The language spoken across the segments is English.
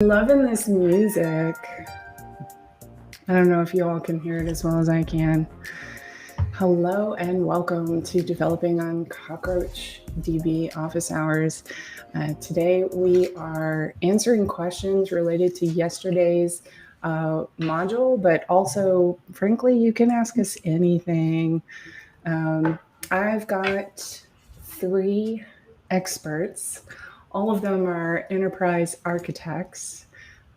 Loving this music. I don't know if you all can hear it as well as I can. Hello and welcome to Developing on CockroachDB Office Hours. Today we are answering questions related to yesterday's module, but also, frankly, you can ask us anything. I've got 3 experts. All of them are enterprise architects.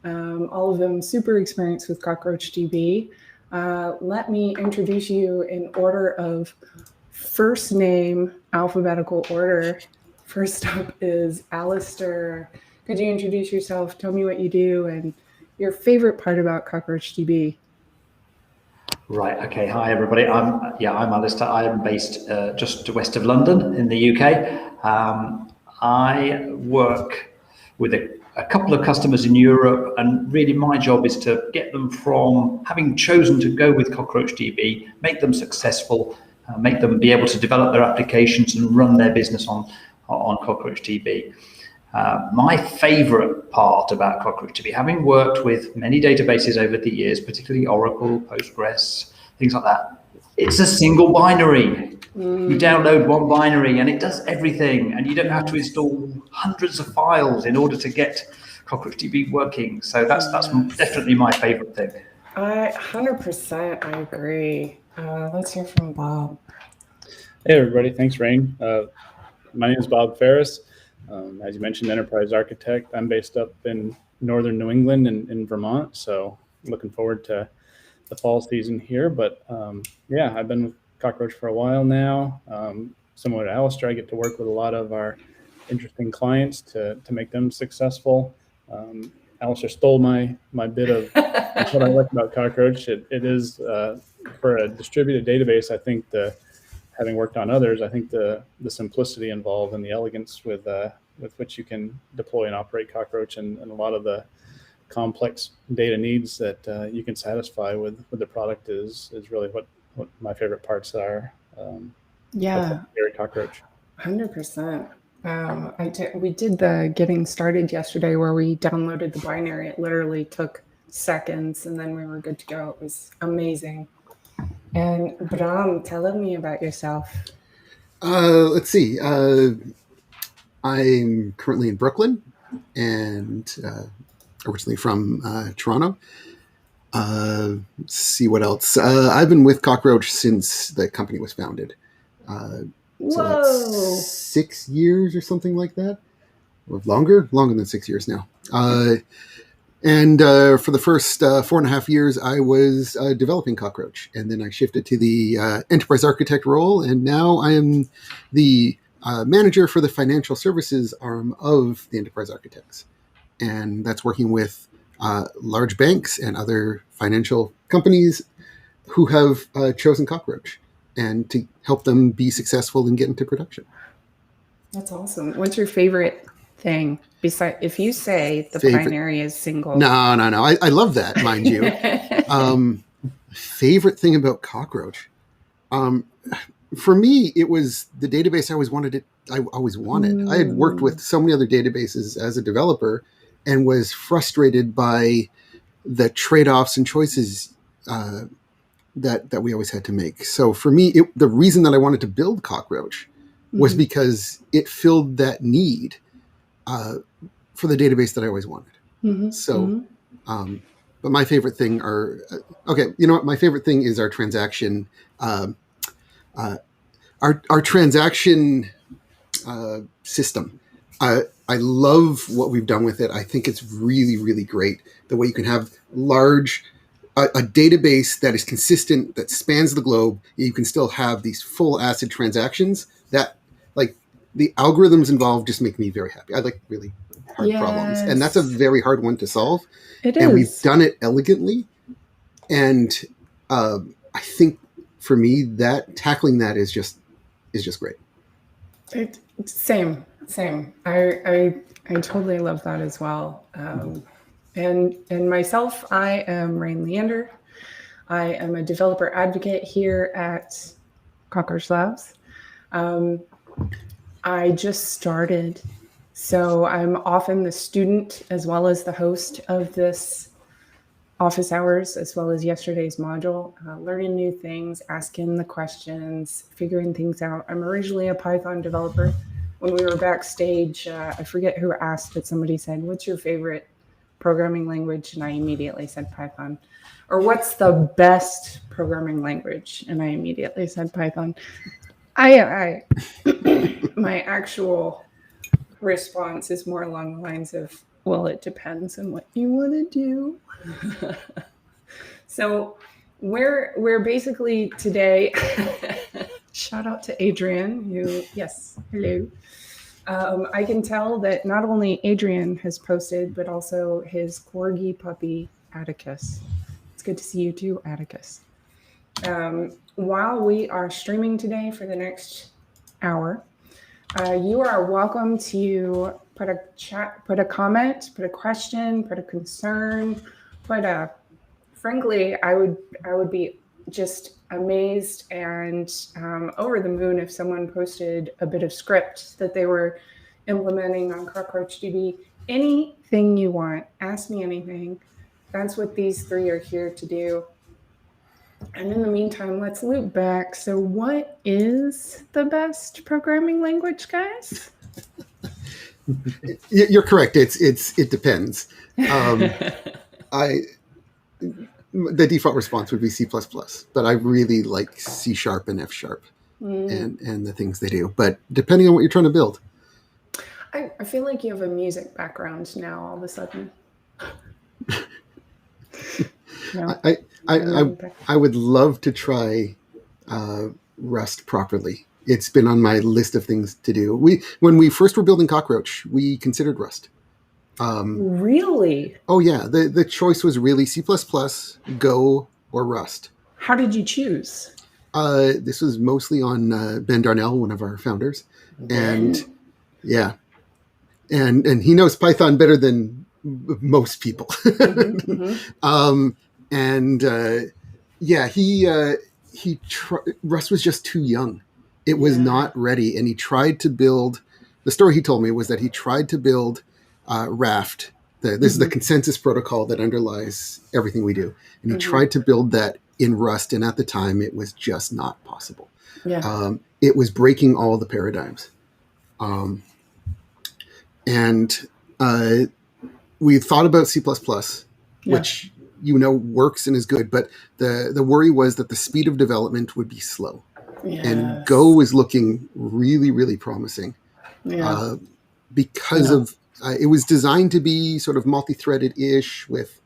All of them super experienced with CockroachDB. Let me introduce you in order of first name, alphabetical order. First up is Alistair. Could you introduce yourself? Tell me what you do and your favorite part about CockroachDB. Right. Okay. Hi, everybody. I'm Alistair. I am based just west of London in the UK. I work with a couple of customers in Europe, and really my job is to get them from having chosen to go with CockroachDB, make them successful, make them be able to develop their applications and run their business on CockroachDB. My favorite part about CockroachDB, having worked with many databases over the years, particularly Oracle, Postgres, things like that, it's a single binary. You download one binary and it does everything, and you don't have to install hundreds of files in order to get CockroachDB working. So that's definitely my favorite thing. 100% I agree. Let's hear from Bob. Hey everybody, thanks Rayne. My name is Bob Ferris. As you mentioned, enterprise architect. I'm based up in northern New England in Vermont, so looking forward to the fall season here. But yeah, I've been with Cockroach for a while now. Similar to Alistair, I get to work with a lot of our interesting clients to make them successful. Alistair stole my bit of what I like about Cockroach. It is for a distributed database. I think having worked on others, I think the simplicity involved and the elegance with which you can deploy and operate Cockroach and a lot of the complex data needs that you can satisfy with the product is really what my favorite parts are. Yeah, Cockroach. 100%. We did the getting started yesterday where we downloaded the binary. It literally took seconds and then we were good to go. It was amazing. And Bram, tell me about yourself. Let's see. I'm currently in Brooklyn and originally from Toronto. Let's see what else. I've been with Cockroach since the company was founded. So that's 6 years or something like that. Or longer than 6 years now. And for the first 4.5 years, I was developing Cockroach. And then I shifted to the enterprise architect role. And now I am the manager for the financial services arm of the enterprise architects. And that's working with large banks and other financial companies who have chosen Cockroach and to help them be successful and get into production. That's awesome. What's your favorite thing? Besides, if you say the binary is single. No. I love that, mind you. Favorite thing about Cockroach. For me, it was the database I always wanted. I had worked with so many other databases as a developer and was frustrated by the trade-offs and choices that we always had to make. So for me, the reason that I wanted to build Cockroach was because it filled that need for the database that I always wanted. So, but my favorite thing my favorite thing is our transaction, our transaction system. I love what we've done with it. I think it's really, really great. The way you can have a database that is consistent, that spans the globe. You can still have these full ACID transactions that, like, the algorithms involved just make me very happy. I like really hard problems. And that's a very hard one to solve. It and is. We've done it elegantly. And I think for me, tackling that is just great. Same. I totally love that as well. And myself, I am Rayne Leander. I am a developer advocate here at Cockroach Labs. I just started So I'm often the student as well as the host of this office hours, as well as yesterday's module, learning new things, asking the questions, figuring things out. I'm originally a Python developer. When we were backstage, I forget who asked, but somebody said, "What's your favorite programming language?" And I immediately said Python. Or what's the best programming language? And I immediately said Python. I my actual response is more along the lines of, well, it depends on what you want to do. So we're basically today, shout out to Adrian, who, yes, hello. I can tell that not only Adrian has posted, but also his corgi puppy, Atticus. It's good to see you too, Atticus. While we are streaming today for the next hour, you are welcome to put a chat, put a comment, put a question, put a concern, frankly, I would be just amazed and over the moon if someone posted a bit of script that they were implementing on CockroachDB. Anything you want, ask me anything. That's what these three are here to do. And in the meantime, let's loop back. So what is the best programming language, guys? You're correct. It depends. The default response would be C++, but I really like C# and F# and the things they do. But depending on what you're trying to build. I feel like you have a music background now all of a sudden. No. I would love to try Rust properly. It's been on my list of things to do. When we first were building Cockroach, we considered Rust. Really? Oh yeah, the choice was really C++, Go, or Rust. How did you choose? This was mostly on Ben Darnell, one of our founders, and yeah, and he knows Python better than most people. Rust was just too young. It was not ready, and he tried to build. The story he told me was that he tried to build Raft. This is the consensus protocol that underlies everything we do, and he tried to build that in Rust, and at the time, it was just not possible. Yeah. It was breaking all the paradigms, and we thought about C++, which works and is good, but the worry was that the speed of development would be slow. Yes. And Go was looking really, really promising because of it was designed to be sort of multi-threaded-ish with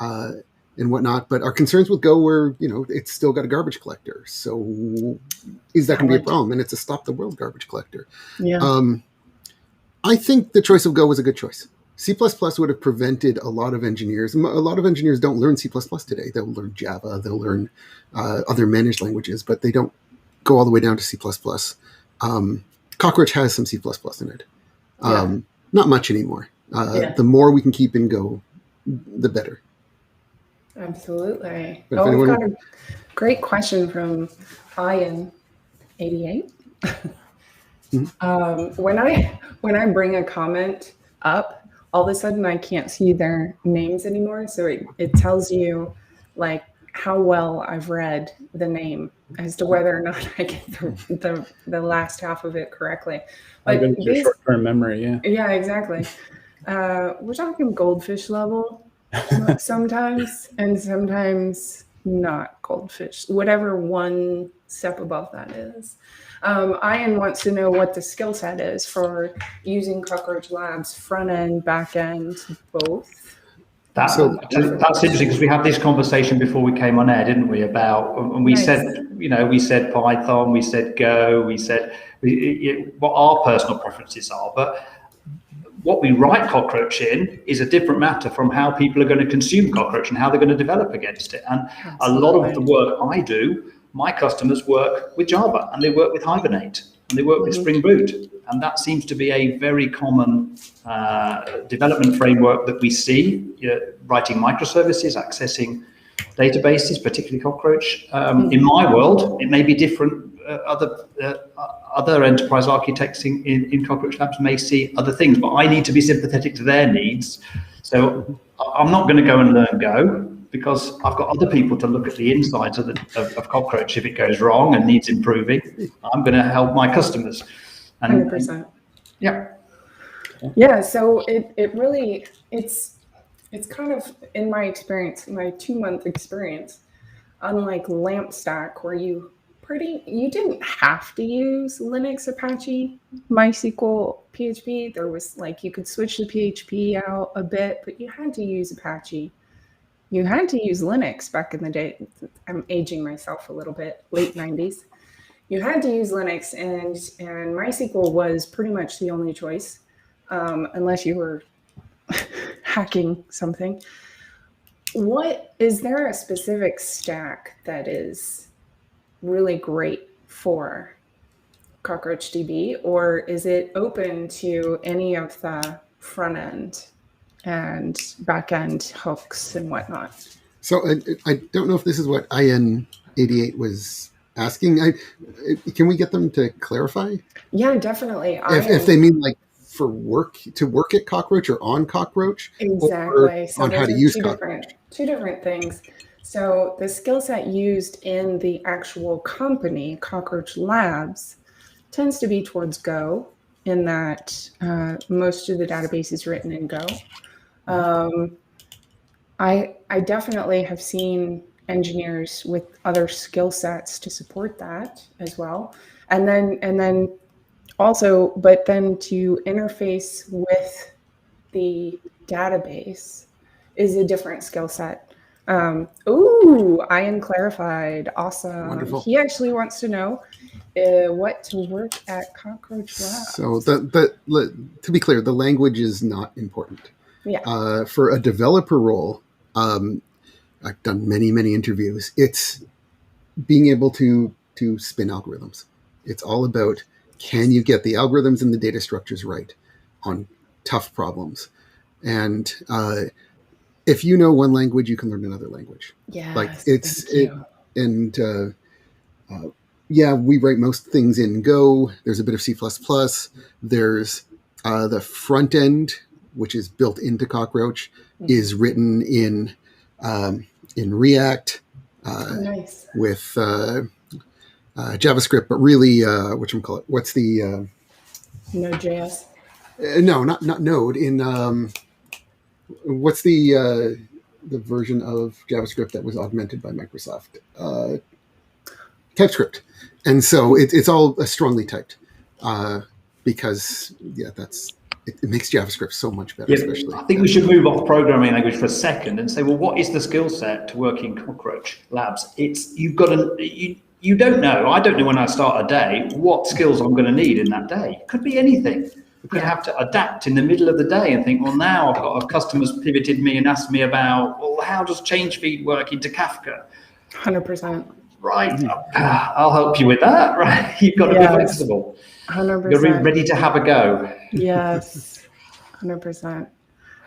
and whatnot. But our concerns with Go were, it's still got a garbage collector. So is that going to be a problem? And it's a stop the world garbage collector. Yeah. I think the choice of Go was a good choice. C++ would have prevented a lot of engineers. A lot of engineers don't learn C++ today. They'll learn Java. They'll learn other managed languages, but they don't go all the way down to C++. Cockroach has some C++ in it. Not much anymore. The more we can keep in Go, the better. Absolutely. We've got a great question from Ian88. When I bring a comment up, all of a sudden I can't see their names anymore. So it tells you like how well I've read the name as to whether or not I get the last half of it correctly. But your short-term memory, yeah. Yeah, exactly. We're talking goldfish level sometimes, and sometimes not goldfish, whatever one step above that is. Ian wants to know what the skill set is for using Cockroach Labs, front end, back end, both. That's interesting because we had this conversation before we came on air, didn't we? And we said, we said Python, we said Go, we said what our personal preferences are, but what we write Cockroach in is a different matter from how people are going to consume Cockroach and how they're going to develop against it. And a lot of the work I do, my customers work with Java and they work with Hibernate and they work with Spring Boot. And that seems to be a very common development framework that we see, writing microservices, accessing databases, particularly Cockroach. In my world, it may be different other enterprise architects in Cockroach Labs may see other things, but I need to be sympathetic to their needs. So I'm not going to go and learn Go, because I've got other people to look at the insides of Cockroach if it goes wrong and needs improving. I'm going to help my customers. 100%. Yeah. So it really, it's kind of, in my experience, my 2-month experience, unlike LampStack, where you didn't have to use Linux, Apache, MySQL, PHP. There was you could switch the PHP out a bit, but you had to use Apache. You had to use Linux back in the day. I'm aging myself a little bit, late 90s. You had to use Linux, and MySQL was pretty much the only choice, unless you were hacking something. Is there a specific stack that is really great for CockroachDB, or is it open to any of the front end and back end hooks and whatnot? So I don't know if this is what IN88 was asking. Can we get them to clarify? Yeah, definitely. If they mean to work at Cockroach or on Cockroach, exactly. So on how to use Cockroach. Two different things. So the skill set used in the actual company, Cockroach Labs, tends to be towards Go, in that most of the database is written in Go. I definitely have seen engineers with other skill sets to support that as well. And then also, but then to interface with the database is a different skill set. Ian clarified. Awesome. Wonderful. He actually wants to know what to work at Cockroach Labs. So to be clear, the language is not important. Yeah. For a developer role, I've done many interviews. It's being able to spin algorithms. It's all about, can you get the algorithms and the data structures right on tough problems? And if you know one language, you can learn another language. Yeah. We write most things in Go. There's a bit of C++. There's the front end, which is built into Cockroach, is written in React nice. with JavaScript, but really, whatchamacallit? What's the Node.js? No, not Node. In what's the version of JavaScript that was augmented by Microsoft? TypeScript. And so it's all strongly typed because it makes JavaScript so much better. Especially, I think we should move off programming language for a second and say, well, what is the skill set to work in Cockroach Labs? You've got you don't know. I don't know when I start a day what skills I'm going to need in that day. It could be anything. We could have to adapt in the middle of the day and think, well, now I've got a customer's pivoted me and asked me about, well, how does change feed work into Kafka? 100%. Right. I'll help you with that. Right. You've got to be flexible. 100%. You're ready to have a go. Yes. 100%.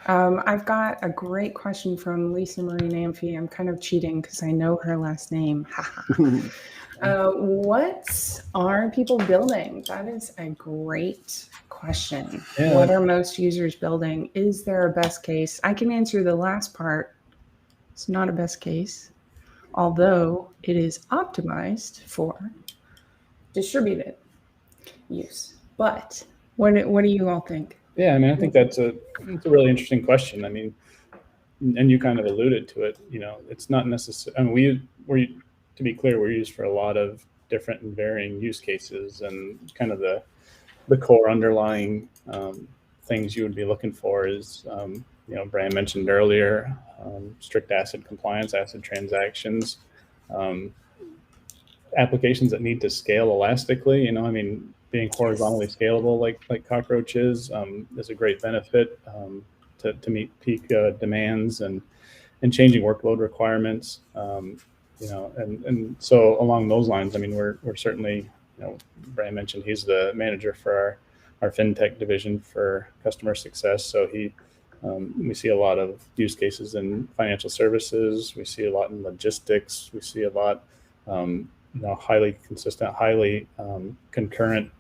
I've got a great question from Lisa Marie Amphy. I'm kind of cheating because I know her last name. What are people building? That is a great question. Yeah. What are most users building? Is there a best case? I can answer the last part. It's not a best case, although it is optimized for distributed use. But what do you all think? Yeah, I mean, I think that's a really interesting question. I mean, and you kind of alluded to it. You know, it's not necessary. I mean, to be clear, we're used for a lot of different and varying use cases, and kind of the core underlying things you would be looking for is, Brian mentioned earlier, strict ACID compliance, ACID transactions, applications that need to scale elastically. Being horizontally scalable like Cockroach is a great benefit to meet peak demands and changing workload requirements. And so along those lines, I mean, we're certainly, Brian mentioned he's the manager for our fintech division for customer success. So we see a lot of use cases in financial services. We see a lot in logistics. We see a lot highly consistent, highly concurrent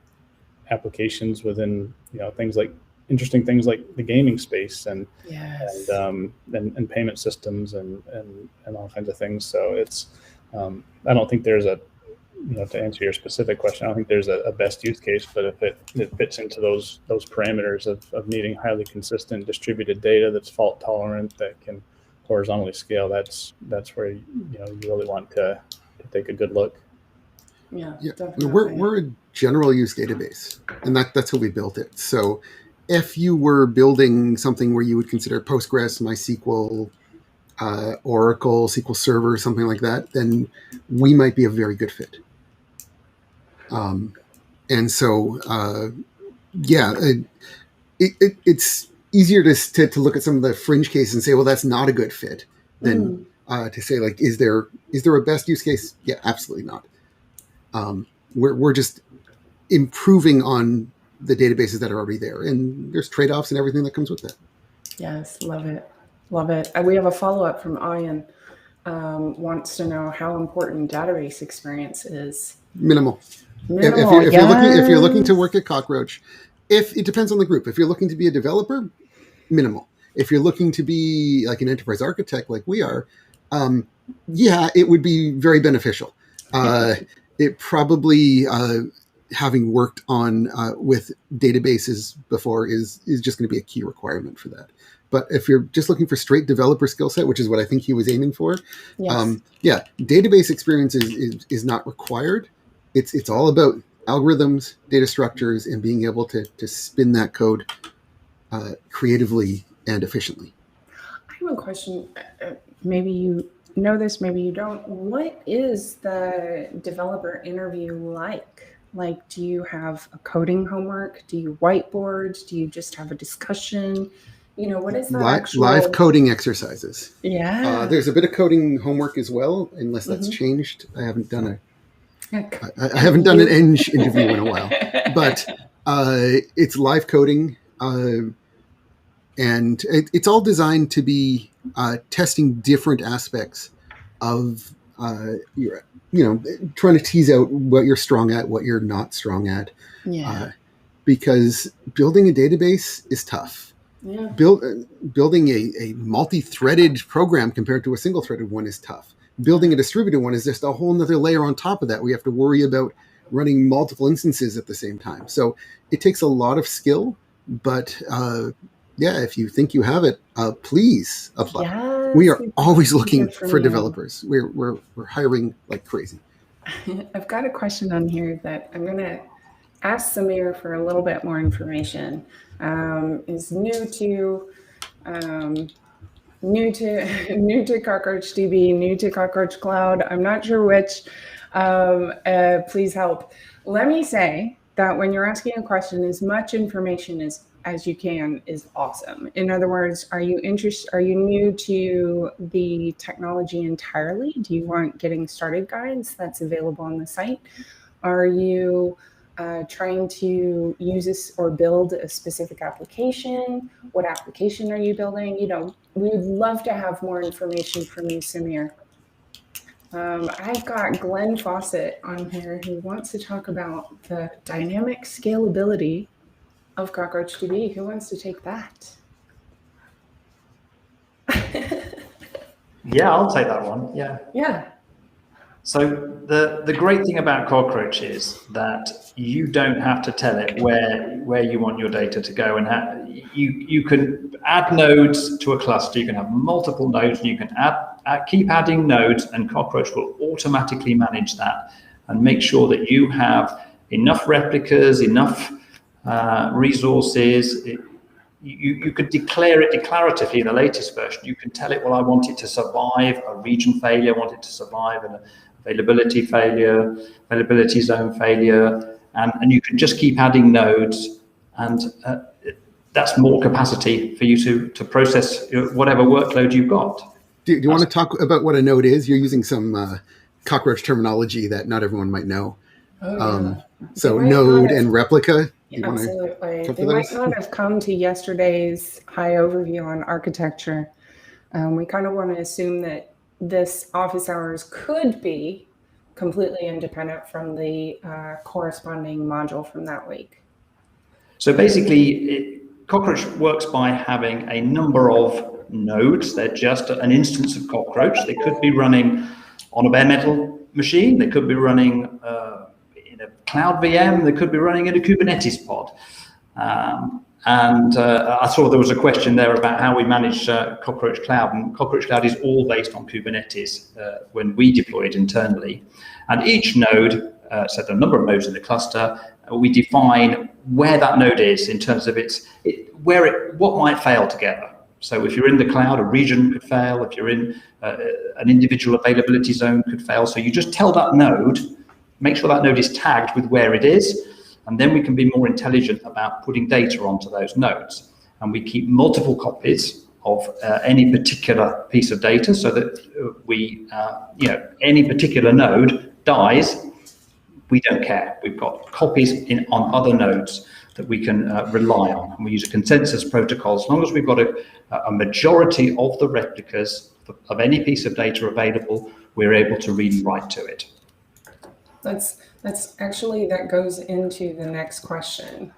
applications within interesting things like the gaming space and Yes. and payment systems and all kinds of things. So it's I don't think there's a to answer your specific question, I don't think there's a best use case, but if it fits into those parameters of needing highly consistent distributed data that's fault tolerant, that can horizontally scale, that's where you really want to take a good look. Yeah, definitely. We're a general use database, and that's how we built it. So if you were building something where you would consider Postgres, MySQL, Oracle, SQL Server, something like that, then we might be a very good fit. And so, it's easier to look at some of the fringe cases and say, well, that's not a good fit, than to say, like, is there a best use case? Yeah, absolutely not. We're just improving on the databases that are already there, and there's trade-offs and everything that comes with that. Yes, love it. We have a follow-up from Ian. Wants to know how important database experience is. Minimal. If you're looking to work at Cockroach, if it depends on the group. If you're looking to be a developer, minimal. If you're looking to be like an enterprise architect, like we are, it would be very beneficial. It probably, having worked on with databases before, is just going to be a key requirement for that. But if you're just looking for straight developer skill set, which is what I think he was aiming for, yes. Database experience is not required. It's all about algorithms, data structures, and being able to spin that code creatively and efficiently. I have a question. Maybe you know this, maybe you don't. What is the developer interview like? Like, do you have a coding homework? Do you whiteboard? Do you just have a discussion? What is that live coding exercises? Yeah. There's a bit of coding homework as well, unless that's changed. I haven't done I haven't done an Eng interview in a while, but it's live coding, and it's all designed to be testing different aspects of your, trying to tease out what you're strong at, what you're not strong at. Yeah. Because building a database is tough. Yeah. Building a multi-threaded program compared to a single-threaded one is tough. Building a distributed one is just a whole nother layer on top of that. We have to worry about running multiple instances at the same time. So it takes a lot of skill, but if you think you have it, please apply. Yes, we are always looking for developers. We're hiring like crazy. I've got a question on here that I'm going to ask Samir for a little bit more information. Is new to CockroachDB, new to Cockroach Cloud. I'm not sure which. Please help. Let me say that when you're asking a question, as much information as you can is awesome. In other words, are you new to the technology entirely? Do you want getting started guides that's available on the site? Are you trying to use this or build a specific application? What application are you building? We would love to have more information from you, Samir. I've got Glenn Fawcett on here who wants to talk about the dynamic scalability of CockroachDB. Who wants to take that? Yeah, I'll take that one. Yeah. So the great thing about Cockroach is that you don't have to tell it where you want your data to go, and you can add nodes to a cluster. You can have multiple nodes, and you can keep adding nodes, and Cockroach will automatically manage that and make sure that you have enough replicas, enough resources. You could declare it declaratively in the latest version. You can tell it, well, I want it to survive a region failure, I want it to survive an availability failure, availability zone failure, and you can just keep adding nodes, and that's more capacity for you to process whatever workload you've got. Do you want to talk about what a node is? You're using some Cockroach terminology that not everyone might know. So node and replica. Absolutely. They might not have come to yesterday's high overview on architecture. We kind of want to assume that this office hours could be completely independent from the corresponding module from that week? So basically, Cockroach works by having a number of nodes. They're just an instance of Cockroach. They could be running on a bare metal machine. They could be running in a cloud VM. They could be running in a Kubernetes pod. I saw there was a question there about how we manage Cockroach Cloud, and Cockroach Cloud is all based on Kubernetes when we deploy it internally. And each node, so there are a number of nodes in the cluster, we define where that node is in terms of what might fail together. So if you're in the cloud, a region could fail. If you're in an individual availability zone could fail. So you just tell that node, make sure that node is tagged with where it is, and then we can be more intelligent about putting data onto those nodes. And we keep multiple copies of any particular piece of data so that any particular node dies, we don't care. We've got copies on other nodes that we can rely on. And we use a consensus protocol. As long as we've got a majority of the replicas of any piece of data available, we're able to read and write to it. That's actually, that goes into the next question,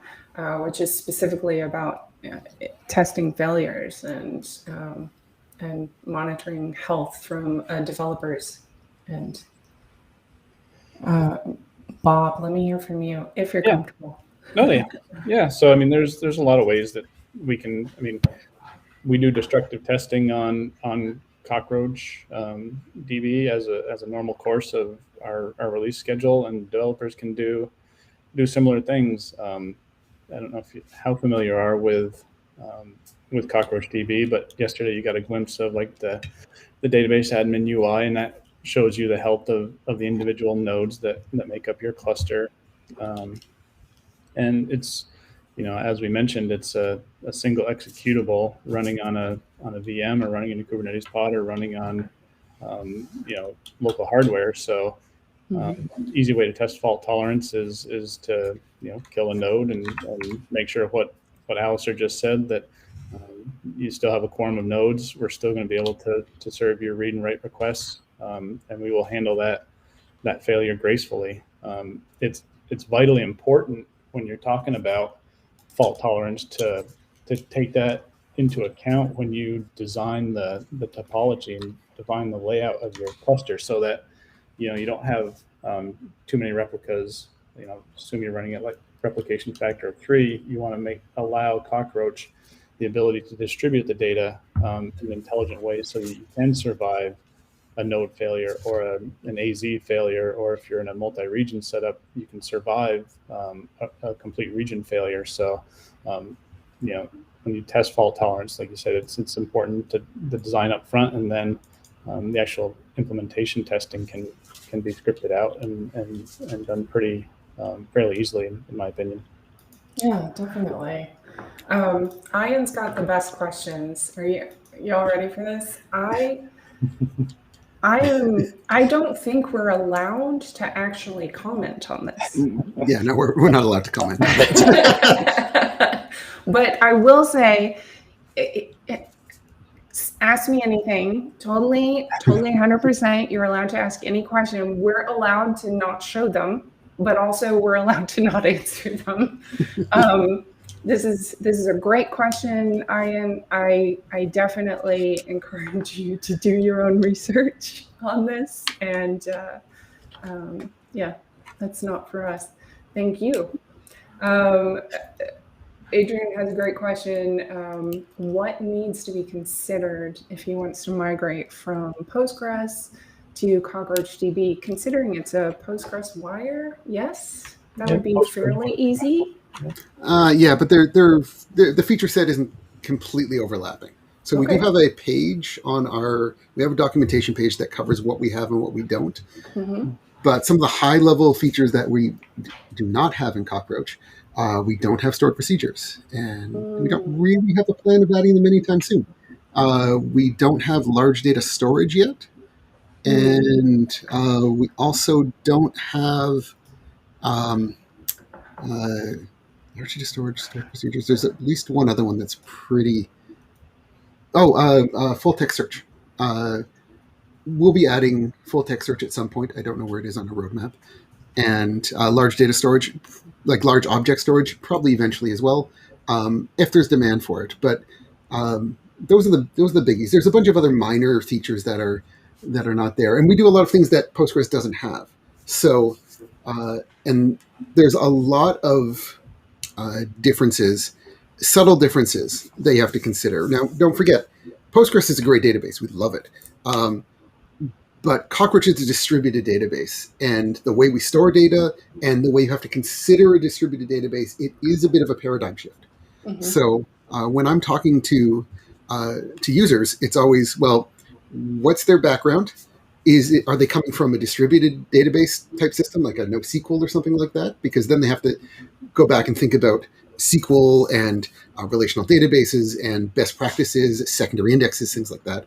which is specifically about testing failures and monitoring health from developers. And Bob, let me hear from you if you're comfortable. No, yeah. So I mean, there's a lot of ways that we can. I mean, we do destructive testing on Cockroach DB as a normal course of our release schedule, and developers can do similar things. I don't know how familiar you are with CockroachDB, but yesterday you got a glimpse of like the database admin UI, and that shows you the health of the individual nodes that make up your cluster. And it's, as we mentioned, it's a single executable running on a VM or running in a Kubernetes pod or running on local hardware. So easy way to test fault tolerance is to kill a node and make sure what Alistair just said, that you still have a quorum of nodes. We're still going to be able to serve your read and write requests, and we will handle that failure gracefully. It's vitally important when you're talking about fault tolerance to take that into account when you design the topology and define the layout of your cluster, so that you don't have too many replicas. Assume you're running at like replication factor of 3. You want to allow Cockroach the ability to distribute the data in an intelligent way, so that you can survive a node failure or an AZ failure, or if you're in a multi-region setup, you can survive a complete region failure. So, when you test fault tolerance, like you said, it's important to the design up front, and then the actual implementation testing can be scripted out and done pretty fairly easily, in my opinion. Yeah, definitely. Ian's got the best questions. Are y'all ready for this? I don't think we're allowed to actually comment on this. Yeah, no, we're not allowed to comment. But I will say, ask me anything. Totally 100%. You're allowed to ask any question. We're allowed to not show them, but also we're allowed to not answer them. This is a great question, Ian. I definitely encourage you to do your own research on this. And that's not for us. Thank you. Adrian has a great question. What needs to be considered if he wants to migrate from Postgres to CockroachDB, considering it's a Postgres wire? Yes, that would be fairly easy. But the feature set isn't completely overlapping. So we do have a page we have a documentation page that covers what we have and what we don't. Mm-hmm. But some of the high level features that we do not have in Cockroach, we don't have stored procedures, and we don't really have a plan of adding them anytime soon. We don't have large data storage yet, and we also don't have large data storage procedures. There's at least one other one that's pretty. Full text search. we'll be adding full text search at some point. I don't know where it is on the roadmap. And large data storage, like large object storage, probably eventually as well, if there's demand for it. But those are the biggies. There's a bunch of other minor features that are not there, and we do a lot of things that Postgres doesn't have. So, and there's a lot of differences, subtle differences that you have to consider. Now, don't forget, Postgres is a great database. We love it. But Cockroach is a distributed database, and the way we store data and the way you have to consider a distributed database, it is a bit of a paradigm shift. Mm-hmm. So when I'm talking to users, it's always, well, what's their background? Are they coming from a distributed database type system, like a NoSQL or something like that? Because then they have to go back and think about SQL and relational databases and best practices, secondary indexes, things like that.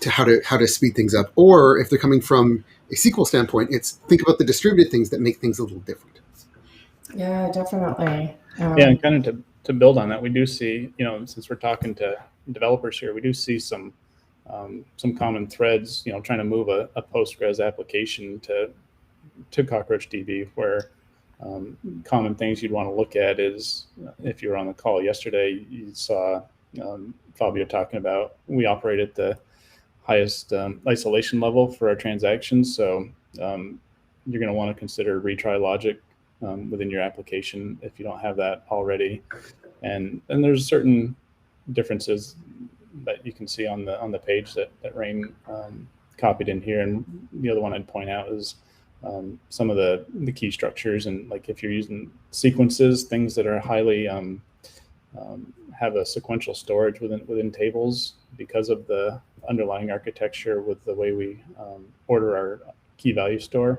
To how to speed things up, or if they're coming from a SQL standpoint, it's think about the distributed things that make things a little different. Yeah, definitely. Yeah, and kind of to build on that, we do see, since we're talking to developers here, we do see some common threads, trying to move a Postgres application to CockroachDB, where common things you'd want to look at is, if you were on the call yesterday, you saw Fabio talking about, we operate at the highest isolation level for our transactions. So you're going to want to consider retry logic within your application if you don't have that already. And there's certain differences that you can see on the page that Rayne copied in here. And the other one I'd point out is some of the key structures, and like if you're using sequences, things that are highly have a sequential storage within tables because of the underlying architecture with the way we order our key value store.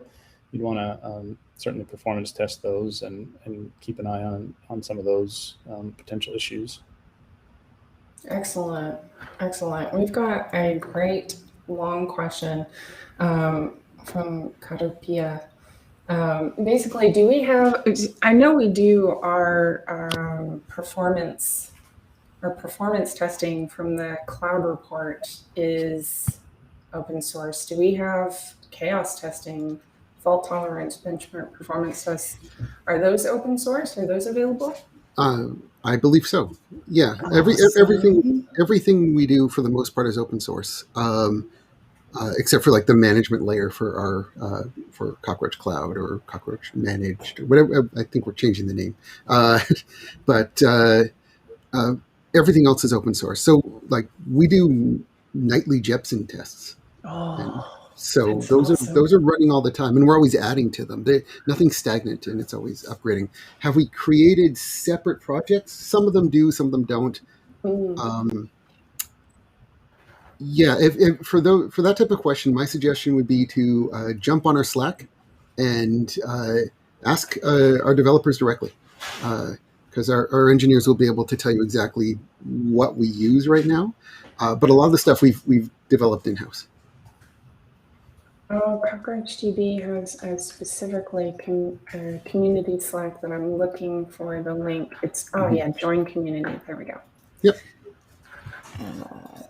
You'd want to certainly performance test those and keep an eye on some of those potential issues. Excellent. We've got a great long question from Katopia. Basically, do we have, I know we do our performance testing from the cloud report is open source. Do we have chaos testing, fault tolerance, benchmark performance tests? Are those open source? Are those available? I believe so. Yeah, everything we do for the most part is open source, except for like the management layer for our for Cockroach Cloud or Cockroach Managed or whatever. I think we're changing the name, but everything else is open source. So like we do nightly Jepsen tests. So those are running all the time, and we're always adding to them. Nothing's stagnant, and it's always upgrading. Have we created separate projects? Some of them do, some of them don't. Yeah, if for that type of question, my suggestion would be to jump on our Slack and ask our developers directly, because our engineers will be able to tell you exactly what we use right now. But a lot of the stuff we've developed in-house. Oh, CockroachDB has a specifically community Slack that I'm looking for the link. It's, yeah, join community. There we go. Yep.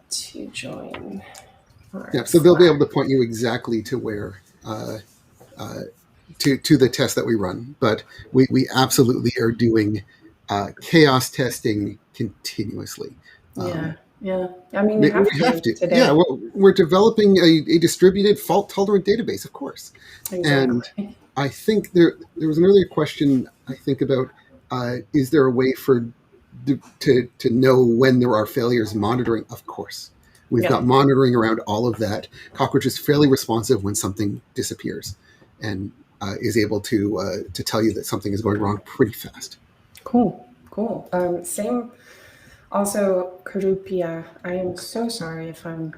To join. Yeah, so they'll be able to point you exactly to where, to the test that we run. But we absolutely are doing chaos testing continuously. Yeah. I mean, you have to today. Yeah, well, we're developing a distributed fault-tolerant database, of course. Exactly. And I think there was an earlier question, I think, about is there a way to know when there are failures monitoring? Of course. We've got monitoring around all of that. Cockroach is fairly responsive when something disappears and is able to tell you that something is going wrong pretty fast. Cool. Same. Also, Karupia, I am so sorry if I'm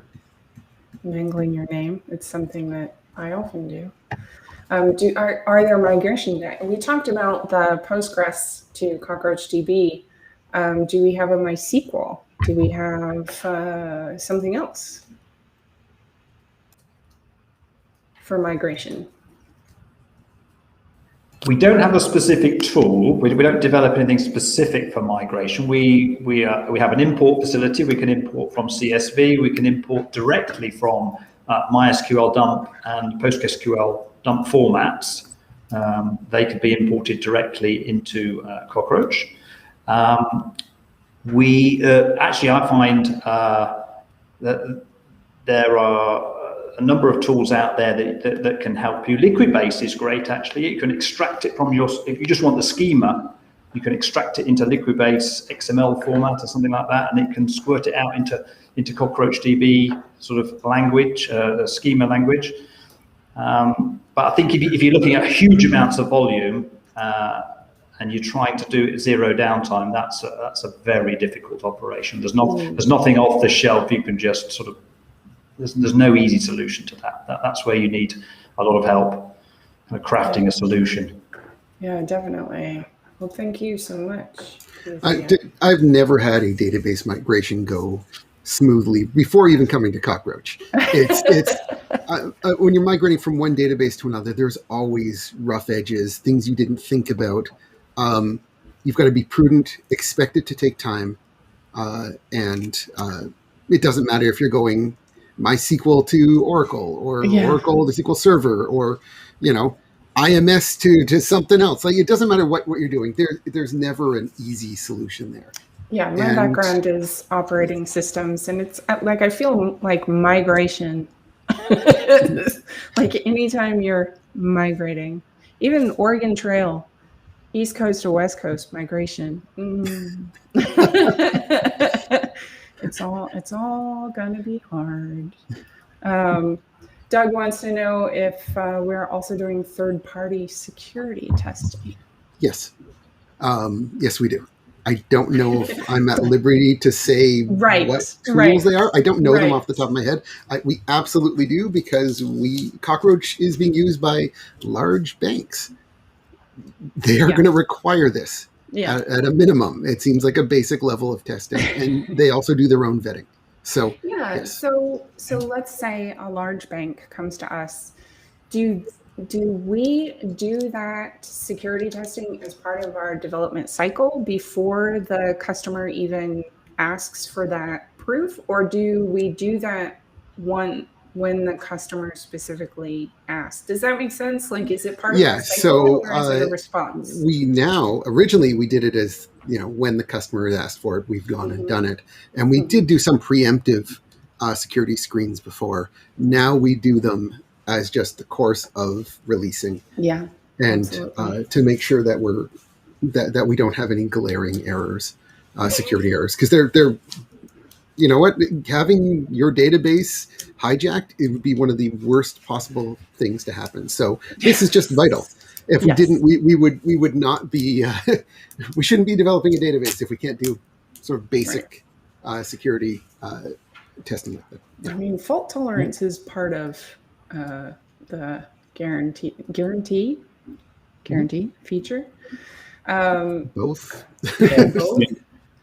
mangling your name. It's something that I often do. Are there migration? We talked about the Postgres to CockroachDB. Do we have a MySQL? Do we have something else for migration? We don't have a specific tool. We don't develop anything specific for migration. We have an import facility. We can import from CSV. We can import directly from MySQL dump and PostgreSQL dump formats, they could be imported directly into Cockroach. I find that there are a number of tools out there that can help you. Liquid-based is great, actually. You can extract it from if you just want the schema, you can extract it into Liquid-based XML format or something like that, and it can squirt it out into CockroachDB sort of language, the schema language. But I think if you're looking at huge amounts of volume and you're trying to do it zero downtime, that's a very difficult operation. There's nothing off the shelf you can just sort of. There's no easy solution to that. That's where you need a lot of help crafting a solution. Yeah, definitely. Well, thank you so much. I've never had a database migration go smoothly before even coming to Cockroach. When you're migrating from one database to another, there's always rough edges, things you didn't think about. You've got to be prudent, expect it to take time, and it doesn't matter if you're going MySQL to Oracle or Oracle to SQL Server or, IMS to something else. Like, it doesn't matter what you're doing. There's never an easy solution there. Yeah, my background is operating systems, and it's like I feel like migration. Like anytime you're migrating, even Oregon Trail, East Coast to West Coast migration. It's all gonna be hard. Doug wants to know if we're also doing third-party security testing. Yes. Yes, we do. I don't know if I'm at liberty to say what tools they are. I don't know them off the top of my head. We absolutely do, because Cockroach is being used by large banks. They are going to require this at a minimum. It seems like a basic level of testing, and they also do their own vetting. So yes. So let's say a large bank comes to us. Do we do that security testing as part of our development cycle before the customer even asks for that proof, or do we do that when the customer specifically asks? Does that make sense? Like, is it part of the cycle, or is it a response? Originally we did it as, when the customer has asked for it, we've gone and done it. And we did do some preemptive security screens before. Now we do them as just the course of releasing. Yeah. And to make sure that that we don't have any glaring errors, security errors. Because they're you know what, having your database hijacked, it would be one of the worst possible things to happen. So this is just vital. If we didn't, we would not be, we shouldn't be developing a database if we can't do sort of basic security testing with it. Yeah. I mean, fault tolerance is part of the guarantee feature. Both. Both.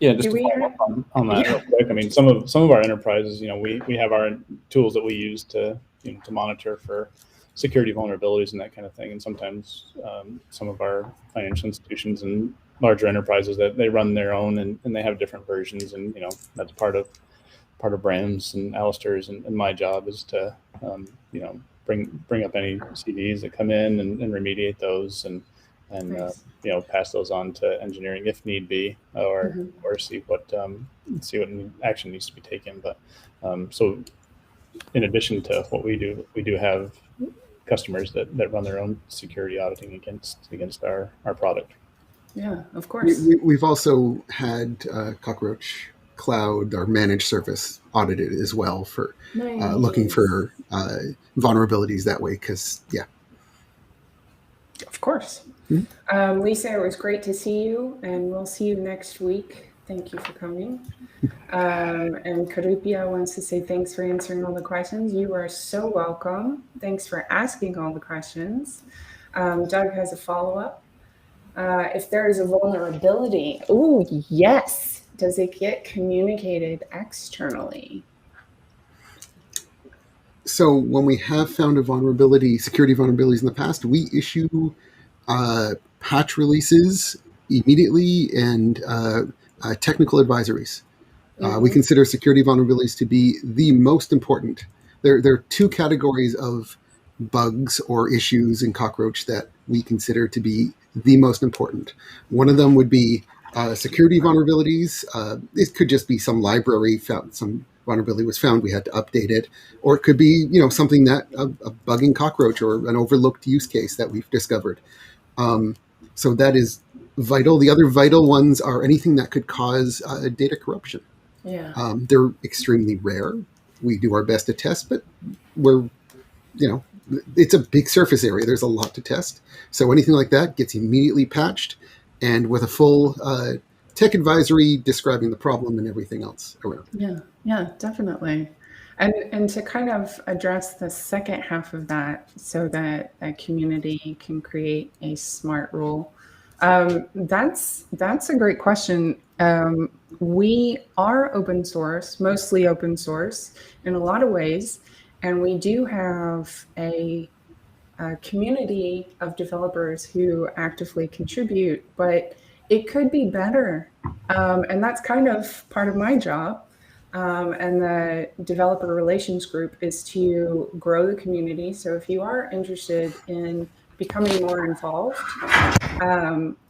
Yeah, just to follow up on that real quick. I mean, some of our enterprises, we have our tools that we use to to monitor for security vulnerabilities and that kind of thing. And sometimes some of our financial institutions and larger enterprises that they run their own and they have different versions, and that's part of Bram's and Alistair's and my job is to bring up any CVs that come in and remediate those and pass those on to engineering if need be, or see what action needs to be taken. But so in addition to what we do have customers that run their own security auditing against our product. Yeah, of course. We've also had Cockroach Cloud, our managed service, audited as well for looking for vulnerabilities that way. Because of course. Lisa, it was great to see you, and we'll see you next week. Thank you for coming. And Karupia wants to say thanks for answering all the questions. You are so welcome. Thanks for asking all the questions. Doug has a follow-up. If there is a vulnerability, yes. Does it get communicated externally? So when we have found security vulnerabilities in the past, we issue patch releases immediately and technical advisories. We consider security vulnerabilities to be the most important there are two categories of bugs or issues in Cockroach that we consider to be the most important. One of them would be security vulnerabilities. It could just be some library found, some vulnerability was found, we had to update it, or it could be something that a bug in Cockroach or an overlooked use case that we've discovered. So that is vital. The other vital ones are anything that could cause data corruption. Yeah. They're extremely rare. We do our best to test, but we're it's a big surface area. There's a lot to test. So anything like that gets immediately patched and with a full tech advisory describing the problem and everything else around. Yeah, definitely. And to kind of address the second half of that so that a community can create a smart rule, that's a great question. We are open source, mostly open source in a lot of ways. And we do have a community of developers who actively contribute, but it could be better. And that's kind of part of my job. And the developer relations group is to grow the community. So if you are interested in becoming more involved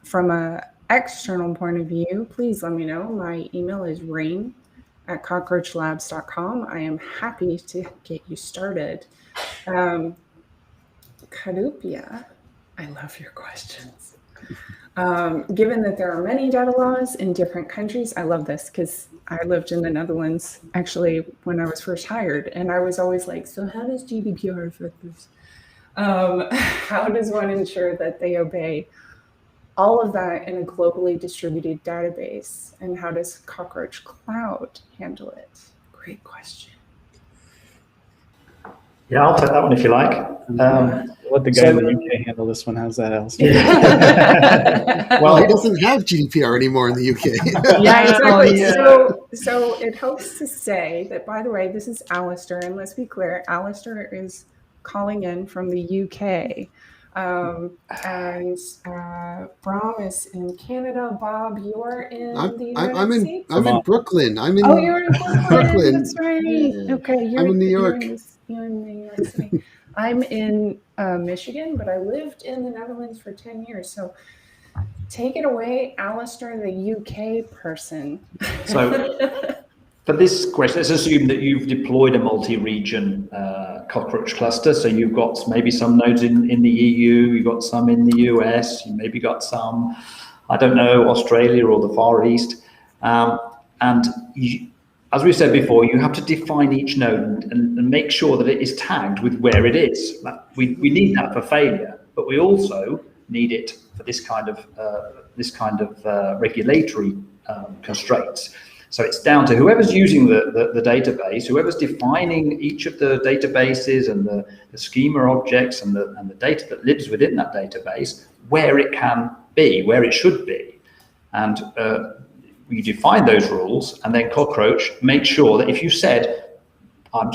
from an external point of view, please let me know. My email is raine@cockroachlabs.com. I am happy to get you started. Kadupia, I love your questions. Given that there are many data laws in different countries, I love this because I lived in the Netherlands actually when I was first hired, and I was always like, so how does GDPR affect this? How does one ensure that they obey all of that in a globally distributed database? And how does Cockroach Cloud handle it? Great question. Yeah, I'll take that one if you like. Let the guy in the UK handle this one. How's that, Alistair? Well, he doesn't have GDPR anymore in the UK. Yeah, exactly. So it helps to say that, by the way, this is Alistair, and let's be clear, Alistair is calling in from the UK. And Bram is in Canada. Bob, you are in the United States? I'm in Brooklyn. You're in Brooklyn. That's right. Yeah. Okay, I'm in New York. You're in New York City. I'm in Michigan, but I lived in the Netherlands for 10 years. So take it away, Alistair, the UK person. So for this question, let's assume that you've deployed a multi-region Cockroach cluster. So you've got maybe some nodes in the EU, you've got some in the US, you maybe got some, I don't know, Australia or the Far East. As we said before, you have to define each node and make sure that it is tagged with where it is. We need that for failure, but we also need it for this kind of regulatory constraints. So it's down to whoever's using the database, whoever's defining each of the databases and the schema objects and the data that lives within that database, where it can be, where it should be. And we define those rules, and then Cockroach makes sure that if you said, I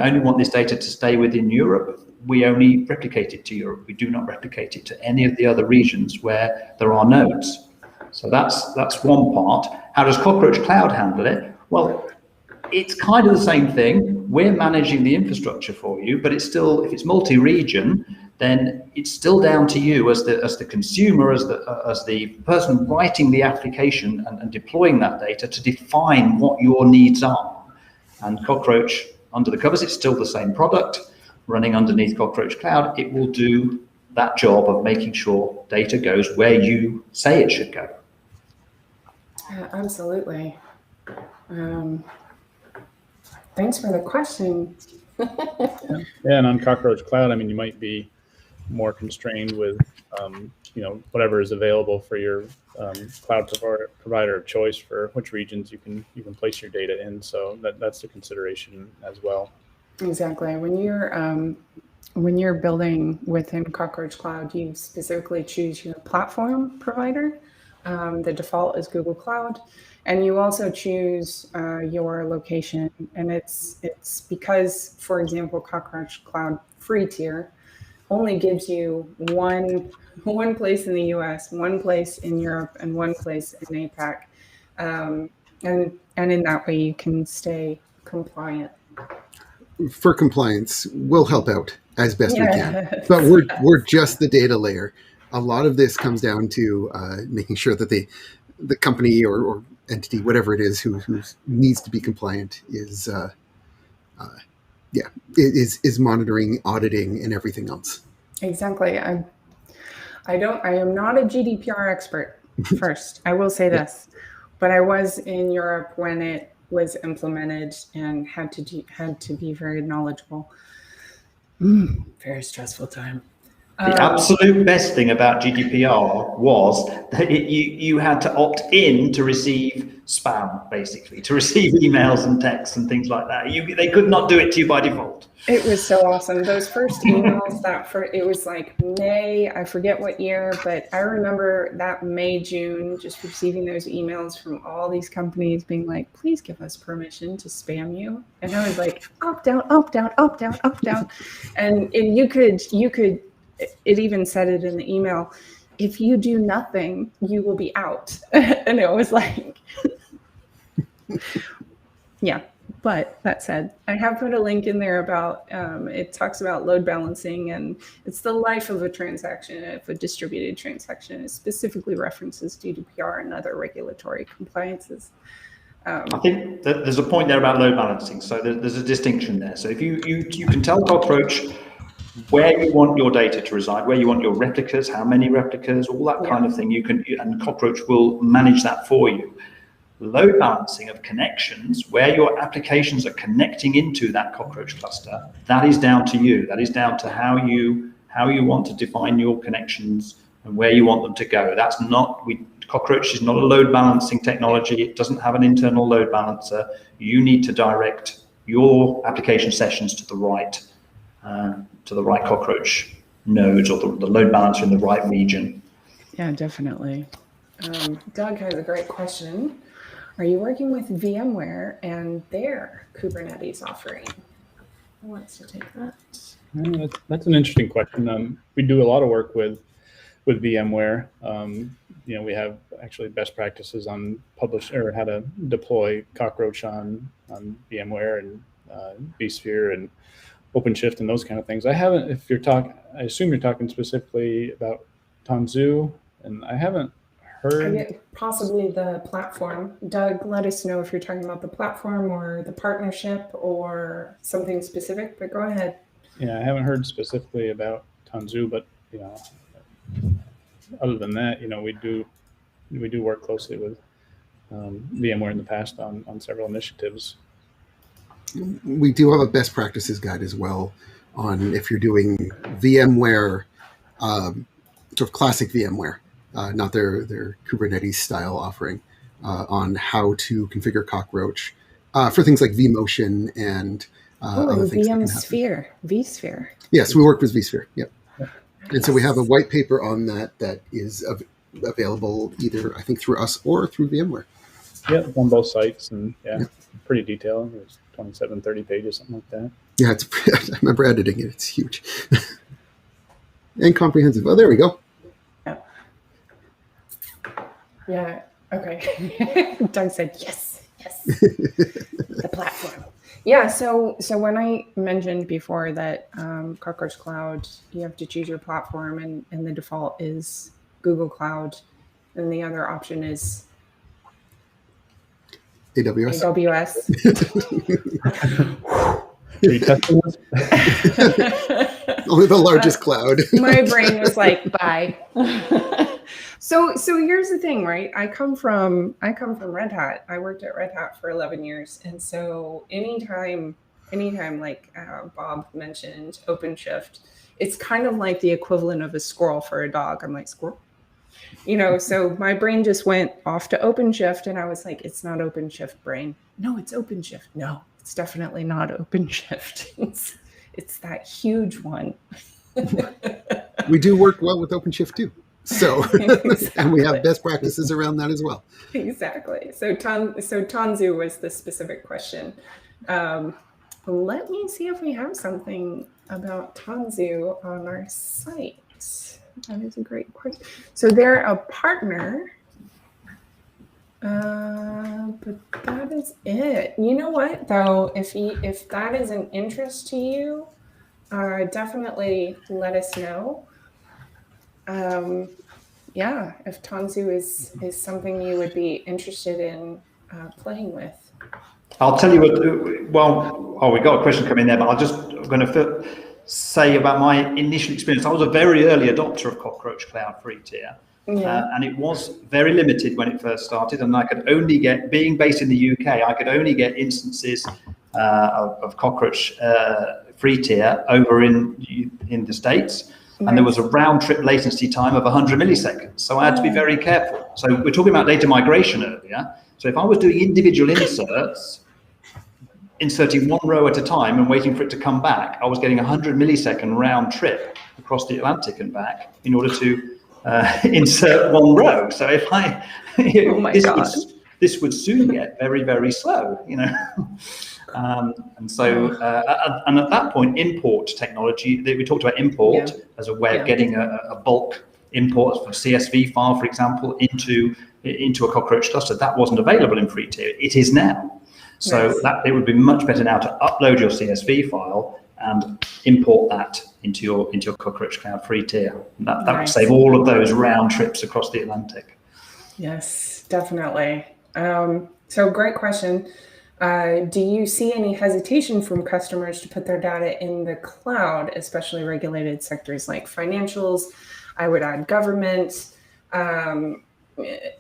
only want this data to stay within Europe, we only replicate it to Europe. We do not replicate it to any of the other regions where there are nodes. So that's one part. How does Cockroach Cloud handle it? Well, it's kind of the same thing. We're managing the infrastructure for you, but it's still, if it's multi-region, then it's still down to you as the consumer, as the person writing the application and deploying that data to define what your needs are. And Cockroach, under the covers, it's still the same product running underneath Cockroach Cloud. It will do that job of making sure data goes where you say it should go. Yeah, absolutely. Thanks for the question. Yeah, and on Cockroach Cloud, I mean, you might be more constrained with, whatever is available for your cloud provider of choice for which regions you can place your data in. So that's a consideration as well. Exactly. When you're building within Cockroach Cloud, you specifically choose your platform provider. The default is Google Cloud, and you also choose your location. And it's because, for example, Cockroach Cloud free tier only gives you one place in the US, one place in Europe, and one place in APAC. And in that way, you can stay compliant. for compliance, we'll help out as best we can. Yes, But we're yes. we're just the data layer. A lot of this comes down to making sure that the company or entity, whatever it is, who needs to be compliant, is is monitoring, auditing, and everything else. Exactly. I am not a GDPR expert. First, I will say this, but I was in Europe when it was implemented and had to be very knowledgeable. Very stressful time. The absolute best thing about GDPR was that you had to opt in to receive spam, basically, to receive emails and texts and things like that. They could not do it to you by default. It was so awesome. Those first emails it was like May, I forget what year, but I remember that May, June, just receiving those emails from all these companies being like, please give us permission to spam you. And I was like, opt out, opt out, opt out, opt out. And you could, it even said it in the email, if you do nothing, you will be out. And it was like, yeah. But that said, I have put a link in there about, it talks about load balancing, and it's the life of a transaction. If a distributed transaction, it specifically references GDPR and other regulatory compliances. I think that there's a point there about load balancing. So there's a distinction there. So if you can tell Cockroach where you want your data to reside, where you want your replicas, how many replicas, all that kind of thing, and Cockroach will manage that for you. Load balancing of connections, where your applications are connecting into that Cockroach cluster, that is down to you. That is down to how you want to define your connections and where you want them to go. That's not, Cockroach is not a load balancing technology. It doesn't have an internal load balancer. You need to direct your application sessions to the right Cockroach nodes, or the load balancer in the right region. Yeah, definitely. Doug has a great question. Are you working with VMware and their Kubernetes offering? Who wants to take that? That's an interesting question. We do a lot of work with VMware. We have actually best practices on how to deploy Cockroach on VMware and vSphere and OpenShift and those kind of things. I haven't. I assume you're talking specifically about Tanzu, and I haven't heard. Possibly the platform. Doug, let us know if you're talking about the platform or the partnership or something specific, but go ahead. Yeah, I haven't heard specifically about Tanzu, but other than that, we do work closely with VMware in the past on several initiatives. We do have a best practices guide as well on if you're doing VMware, sort of classic VMware, not their Kubernetes style offering, on how to configure Cockroach for things like vMotion and other things. vSphere. Yes, we work with vSphere. Yep. And so we have a white paper on that is available either, I think, through us or through VMware. Yeah, on both sites, and pretty detailed. It's 27, 30 pages, something like that. Yeah, I remember editing it. It's huge and comprehensive. Oh, there we go. Yeah. Okay. Doug said yes. The platform. Yeah. So when I mentioned before that Cockroach Cloud, you have to choose your platform, and the default is Google Cloud, and the other option is AWS. Are you testing this? Only the largest cloud. My brain was like, bye. So here's the thing, right? I come from Red Hat. I worked at Red Hat for 11 years. And so anytime like Bob mentioned OpenShift, it's kind of like the equivalent of a squirrel for a dog. I'm like, squirrel? So my brain just went off to OpenShift, and I was like, it's not OpenShift, brain. No, it's OpenShift. No, it's definitely not OpenShift. It's that huge one. We do work well with OpenShift too. So, Exactly. And we have best practices around that as well. Exactly. So Tanzu was the specific question. Let me see if we have something about Tanzu on our site. That is a great question. So they're a partner. But that is it. You know what, though? If that is an interest to you, definitely let us know. Yeah, if Tanzu is something you would be interested in playing with. I'll tell you what. We got a question coming there, but I'm going to say about my initial experience. I was a very early adopter of Cockroach Cloud free tier. And it was very limited when it first started, and I could only get, being based in the UK, I could only get instances of Cockroach free tier over in the States, and there was a round trip latency time of 100 milliseconds. So I had to be very careful. So we're talking about data migration earlier. So if I was doing individual inserts, inserting one row at a time and waiting for it to come back, I was getting 100 millisecond round trip across the Atlantic and back in order to insert one row. So if this would soon get very, very slow, you know. And at that point, import technology, we talked about import as a way of getting a bulk import of CSV file, for example, into a Cockroach cluster. That wasn't available in free tier. It is now. So it would be much better now to upload your CSV file and import that into your Cockroach Cloud free tier. That would save all of those round trips across the Atlantic. Yes, definitely. So great question. Do you see any hesitation from customers to put their data in the cloud, especially regulated sectors like financials? I would add government.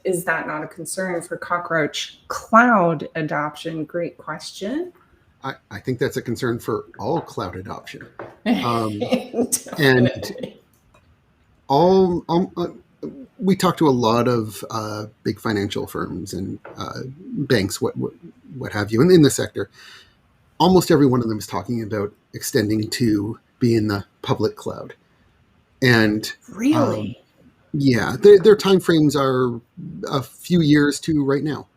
Is that not a concern for Cockroach Cloud adoption? Great question. I think that's a concern for all cloud adoption. And we talk to a lot of big financial firms and banks, what have you, in the sector. Almost every one of them is talking about extending to be in the public cloud. And really, their timeframes are a few years to right now,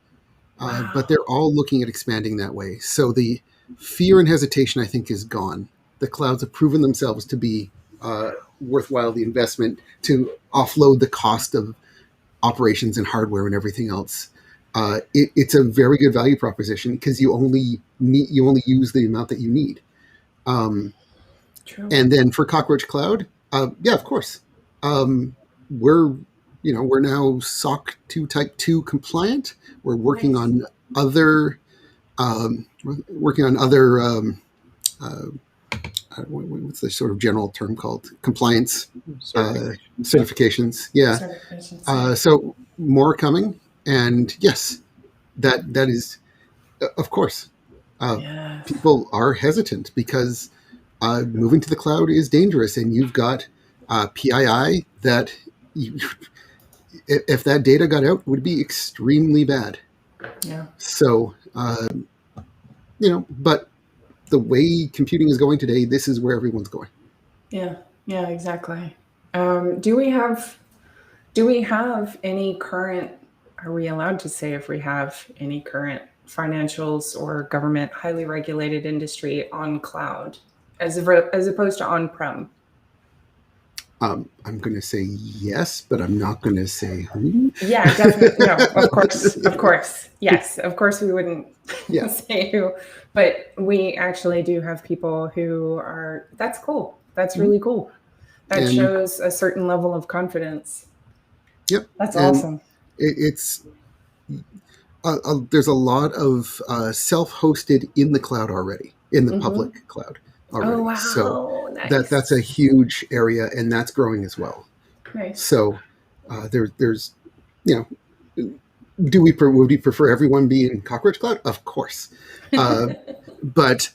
but they're all looking at expanding that way. So the fear and hesitation, I think, is gone. The clouds have proven themselves to be worthwhile, the investment to offload the cost of operations and hardware and everything else. It's a very good value proposition because you only use the amount that you need. True. And then for Cockroach Cloud, of course, we're now SOC 2 Type 2 compliant. We're working on other what's the sort of general term called? Compliance certifications. Yeah. Certifications. So more coming, and yes, that is, of course, people are hesitant because moving to the cloud is dangerous, and you've got PII that if that data got out would be extremely bad. Yeah. So but the way computing is going today, this is where everyone's going. Yeah, exactly. Do we have any current, are we allowed to say if we have any current financials or government highly regulated industry on cloud as opposed to on-prem? I'm going to say yes, but I'm not going to say who. Yeah, definitely. No, of course. Yes, of course we wouldn't say who, but we actually do have people who are, that's cool. That's really cool. That shows a certain level of confidence. Yep. That's awesome. It's there's a lot of self-hosted in the cloud already, in the public cloud already. Oh, wow. So nice. That's a huge area, and that's growing as well. Nice. So there's would we prefer everyone be in Cockroach Cloud? Of course. But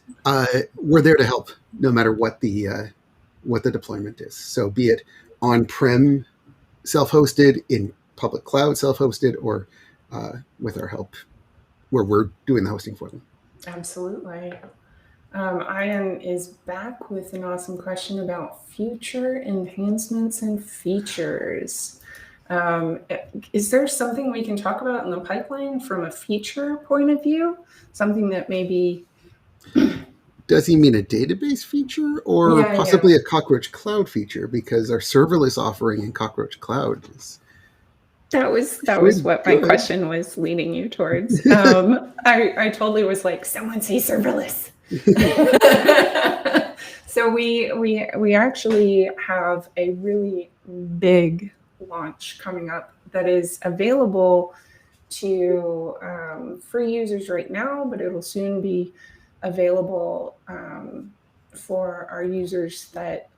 we're there to help no matter what the deployment is. So be it on-prem self-hosted, in public cloud self-hosted, or with our help where we're doing the hosting for them. Absolutely. Ian is back with an awesome question about future enhancements and features. Is there something we can talk about in the pipeline from a feature point of view? Something that maybe... Does he mean a database feature or possibly a Cockroach Cloud feature? Because our serverless offering in Cockroach Cloud is That was what my question was leading you towards. I totally was like, someone say serverless. So we actually have a really big launch coming up that is available to free users right now, but it'll soon be available for our users that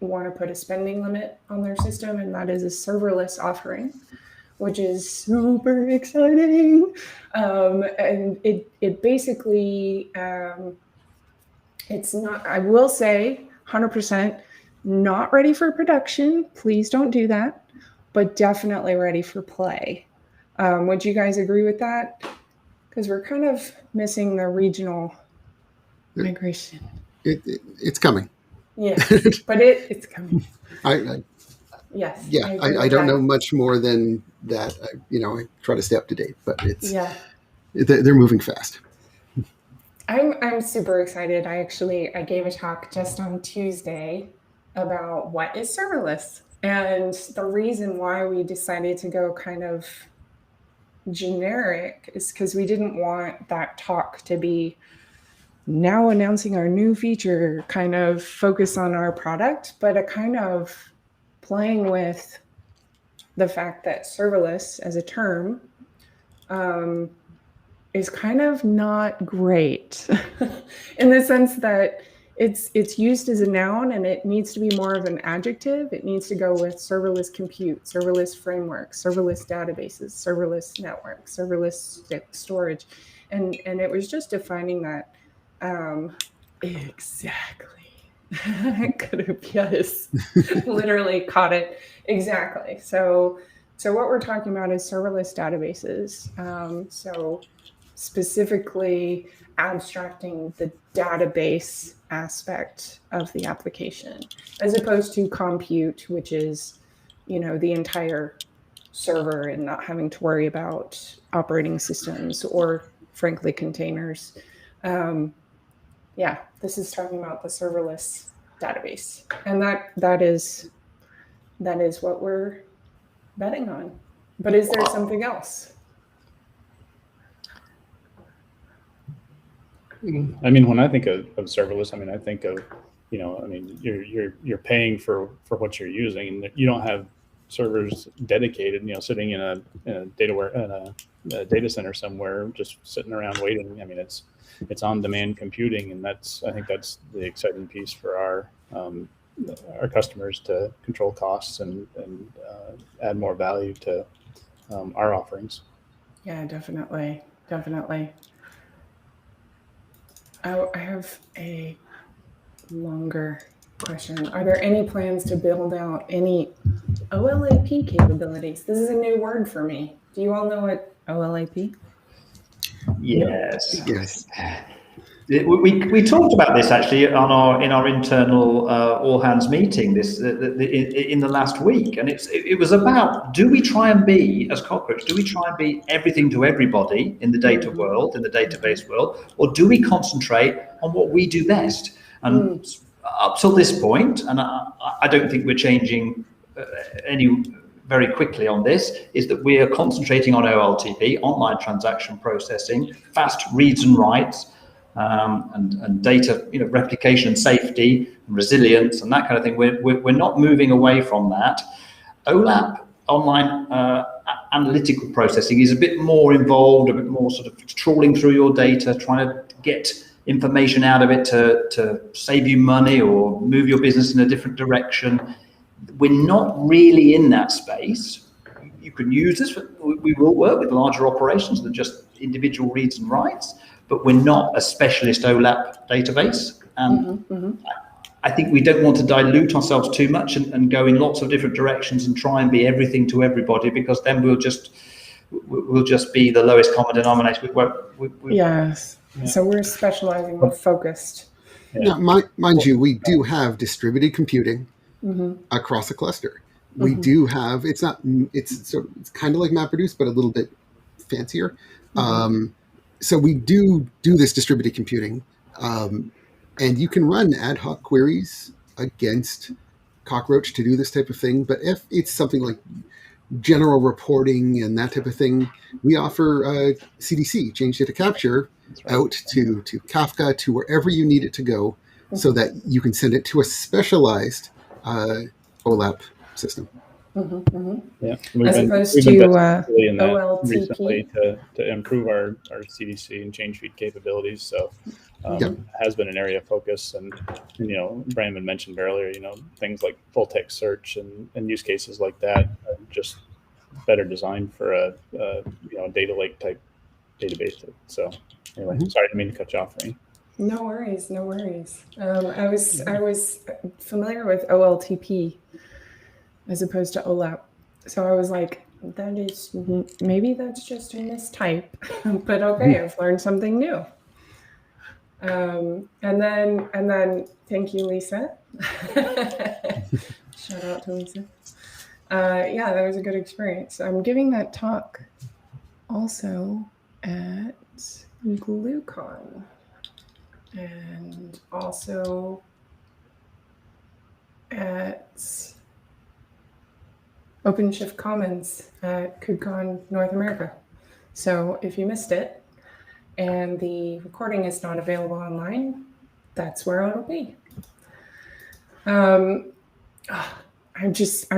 want to put a spending limit on their system, and that is a serverless offering, which is super exciting. And it basically, it's not, I will say 100% not ready for production. Please don't do that, but definitely ready for play. Would you guys agree with that? Because we're kind of missing the regional migration. It's coming. Yes, but it's coming. Yes. Yeah, I don't know much more than that. I try to stay up to date, but they're moving fast. I'm super excited. I gave a talk just on Tuesday about what is serverless, and the reason why we decided to go kind of generic is because we didn't want that talk to be now announcing our new feature, kind of focus on our product, but a kind of playing with the fact that serverless as a term is kind of not great in the sense that it's used as a noun and it needs to be more of an adjective. It needs to go with serverless compute, serverless framework, serverless databases, serverless network, serverless storage. And it was just defining that exactly. I could have, yes, literally caught it. Exactly. So what we're talking about is serverless databases. So specifically abstracting the database aspect of the application, as opposed to compute, which is, the entire server and not having to worry about operating systems or, frankly, containers. This is talking about the serverless database, and that is what we're betting on. But is there something else? I mean, when I think of serverless, I think of, you're paying for what you're using, and you don't have servers dedicated, sitting in a data center somewhere, just sitting around waiting. I mean, it's on-demand computing, and I think that's the exciting piece for our customers to control costs and add more value to our offerings. Yeah, definitely. I have a longer question. Are there any plans to build out any OLAP capabilities? This is a new word for me. Do you all know what OLAP? Yes. We talked about this actually in our internal all hands meeting in the last week, and it was about, do we try and be, as Cockroach, do we try and be everything to everybody in the data world, in the database world, or do we concentrate on what we do best? And up till this point, and I don't think we're changing any very quickly on this, is that we are concentrating on OLTP, online transaction processing, fast reads and writes, and data, replication and safety and resilience and that kind of thing. We're not moving away from that. Olap, online analytical processing, is a bit more involved, a bit more sort of trawling through your data, trying to get information out of it to save you money or move your business in a different direction. We're not really in that space. You can use this, we will work with larger operations than just individual reads and writes, but we're not a specialist OLAP database. And I think we don't want to dilute ourselves too much and go in lots of different directions and try and be everything to everybody, because then we'll just be the lowest common denominator. Yes. Yeah. So we're specializing, we're focused. Yeah. Now, mind you, we do have distributed computing across a cluster. We do have, it's kind of like MapReduce, but a little bit fancier. So we do this distributed computing, and you can run ad hoc queries against Cockroach to do this type of thing. But if it's something like general reporting and that type of thing, we offer CDC, change data capture, That's right. out to Kafka, to wherever you need it to go, so that you can send it to a specialized Olap system. Yeah, As opposed we've to invested heavily in that OLTP. recently to improve our CDC and change feed capabilities. So it has been an area of focus, and Brandon mentioned earlier, things like full text search and use cases like that are just better designed for a data lake type database. So anyway, sorry, I didn't mean to cut you off, Rayne. No worries, no worries. I was familiar with OLTP as opposed to Olap, so I was like, maybe that's just a mistype, but okay, I've learned something new. And then thank you, Lisa. Shout out to Lisa. Yeah, that was a good experience. I'm giving that talk also at GlueCon and also at OpenShift Commons at KubeCon North America. So if you missed it and the recording is not available online, that's where it'll be. I'm just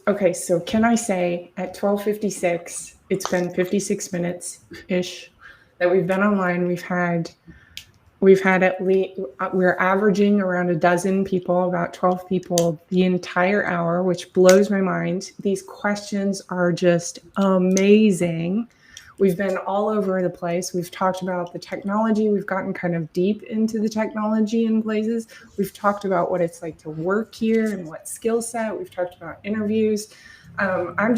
okay. So can I say at 12:56, it's been 56 minutes ish that we've been online. We've had at least, we're averaging around a dozen people, about 12 people the entire hour, which blows my mind. These questions are just amazing. We've been all over the place. We've talked about the technology. We've gotten kind of deep into the technology in places. We've talked about what it's like to work here and what skill set. We've talked about interviews. I'm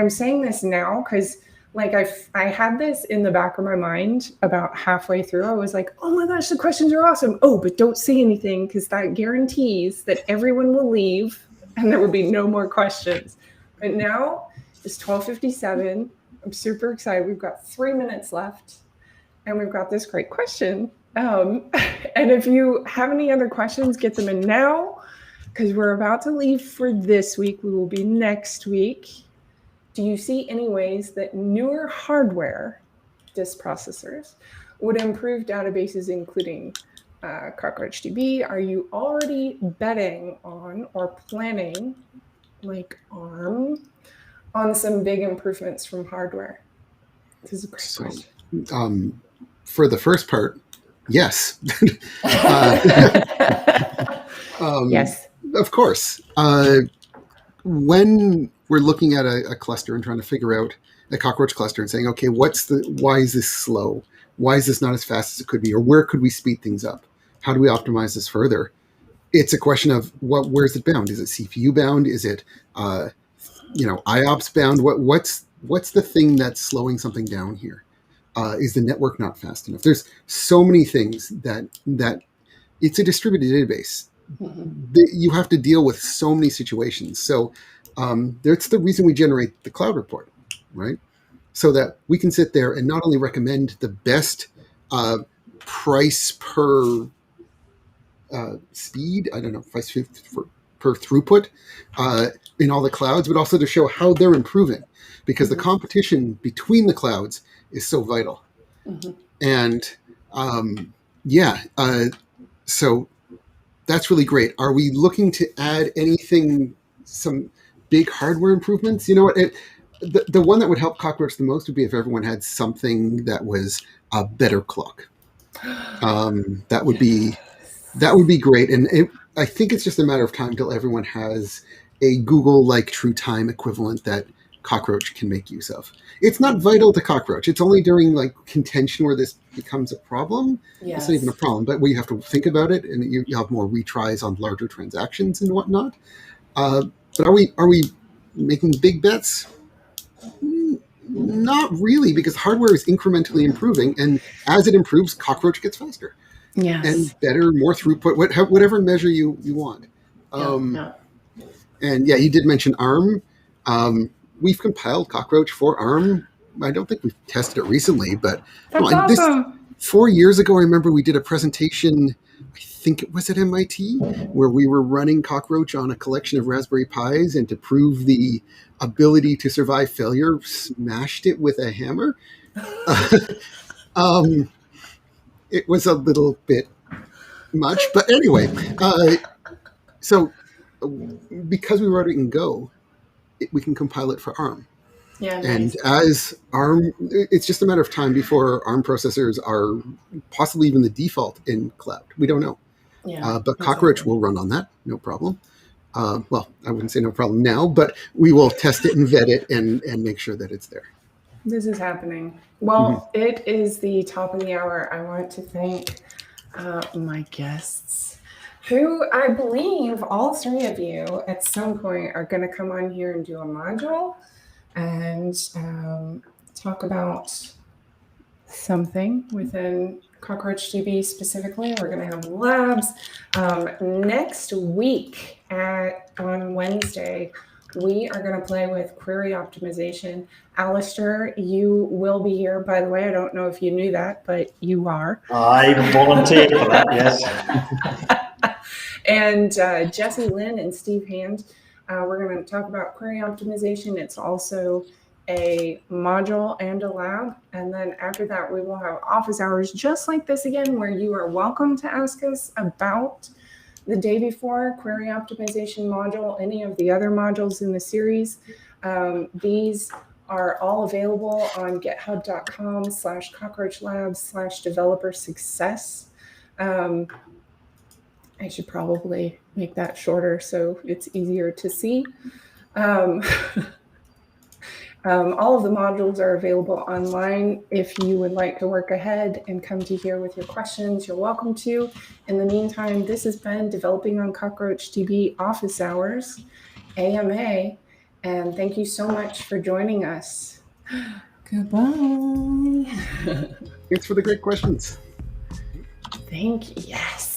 saying this now because I had this in the back of my mind about halfway through. I was like, oh my gosh, the questions are awesome. Oh, but don't say anything because that guarantees that everyone will leave and there will be no more questions. But now it's 12:57. I'm super excited. We've got 3 minutes left and we've got this great question. And if you have any other questions, get them in now because we're about to leave for this week. We will be next week. Do you see any ways that newer hardware, disk processors, would improve databases, including CockroachDB? Are you already betting on or planning, like ARM, on some big improvements from hardware? This is a great question. For the first part, yes. Yes. Of course. When we're looking at a cluster and trying to figure out a cockroach cluster and saying, okay, why is this slow? Why is this not as fast as it could be? Or where could we speed things up? How do we optimize this further? It's a question of where's it bound? Is it CPU bound? Is it, IOPS bound? What's the thing that's slowing something down here? Is the network not fast enough? There's so many things that it's a distributed database. You have to deal with so many situations. So that's the reason we generate the cloud report, right? So that we can sit there and not only recommend the best price per speed, price per throughput in all the clouds, but also to show how they're improving, because the competition between the clouds is so vital. And so that's really great. Are we looking to add anything, some big hardware improvements? You know what? The one that would help Cockroach the most would be if everyone had something that was a better clock. That would be great. And I think it's just a matter of time till everyone has a Google-like true time equivalent that Cockroach can make use of. It's not vital to Cockroach. It's only during contention where this becomes a problem. Yes. It's not even a problem, but where you have to think about it and you have more retries on larger transactions and whatnot. But are we making big bets? Not really, because hardware is incrementally improving, and as it improves, Cockroach gets faster. Yes. And better, more throughput, whatever measure you want. And you did mention ARM. We've compiled Cockroach for ARM. I don't think we've tested it recently, but that's awesome. 4 years ago, I remember we did a presentation I think it was at MIT, where we were running Cockroach on a collection of Raspberry Pis, and to prove the ability to survive failure, smashed it with a hammer. It was a little bit much, but anyway. So because we wrote it in Go, we can compile it for ARM. Yeah, nice. And as ARM, it's just a matter of time before ARM processors are possibly even the default in cloud. We don't know. Yeah, but Cockroach will run on that, no problem. Well, I wouldn't say no problem now, but we will test it and vet it and make sure that it's there. This is happening. Well, It is the top of the hour. I want to thank my guests, who I believe all three of you at some point are going to come on here and do a module and talk about something within CockroachDB specifically. We're going to have labs. Next week on Wednesday, we are going to play with query optimization. Alistair, you will be here. By the way, I don't know if you knew that, but you are. I volunteered for that, yes. And Jesse Lynn and Steve Hand, we're going to talk about query optimization. It's also a module and a lab. And then after that, we will have office hours just like this again, where you are welcome to ask us about the day before query optimization module, any of the other modules in the series. These are all available on github.com/cockroachlabs/developer success. I should probably make that shorter so it's easier to see. All of the modules are available online. If you would like to work ahead and come to here with your questions, you're welcome to. In the meantime, this has been Developing on CockroachDB Office Hours, AMA, and thank you so much for joining us. Goodbye. Thanks for the great questions. Thank you. Yes.